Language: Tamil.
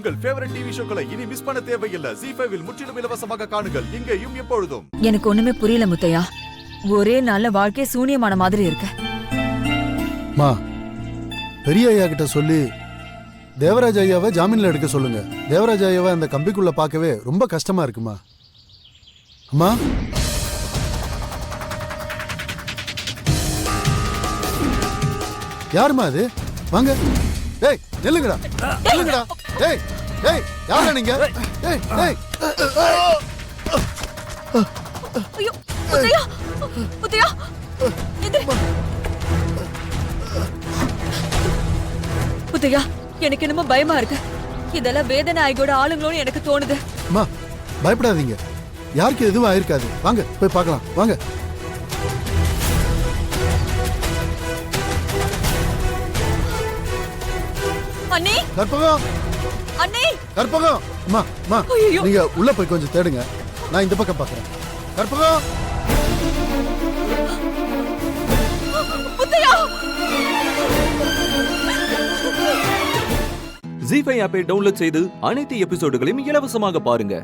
உங்கள் ஃபேவரட் டிவி ஷோக்களை இனி மிஸ் பண்ண தேவையில்லை. ZEE5 இல் முற்றிலும் இலவசமாக காணுங்கள். இங்கேயும் எப்பொழுதும். எனக்கு ஒண்ணுமே புரியல முத்தையா. ஒரே நல்ல வாழ்க்கை சூனியமான மாதிரி இருக்கு. மா, பெரிய ஐயா கிட்ட சொல்லி தேவராஜ் ஐயாவை ஜாமீன்ல எடுக்க சொல்லுங்க. தேவராஜ் ஐயாவை அந்த கம்பிக்குள்ள பார்க்கவே ரொம்ப கஷ்டமா இருக்குமா. அம்மா, யாருமா அது? வாங்க. ஏய், நில்லுங்கடா, நில்லுங்கடா. ஏய், ஏய், யாரா நீங்க? ஏய், ஏய். ஐயோ, முத்தையா, முத்தையா, முத்தையா, எனக்கு என்னமோ பயமா இருக்கு. இதெல்லாம் வேதனை ஆகியோட ஆளுங்களோன்னு எனக்கு தோணுது. அம்மா, பயப்படாதீங்க. யாருக்கு எதுவும் ஆயிருக்காது. வாங்க போய் பார்க்கலாம். வாங்க. அண்ணே, கற்பகம், அண்ணே, கற்பகம். அம்மா, அம்மா, ஐயோ. நீங்க உள்ள போய் கொஞ்சம் தேடுங்க. நான் இந்த பக்கம் பார்க்கறேன். கற்பகம். முத்தையா. ZEE5 ஆப்பை டவுன்லோட் செய்து அனைத்து எபிசோடுகளையும் இலவசமாக பாருங்க.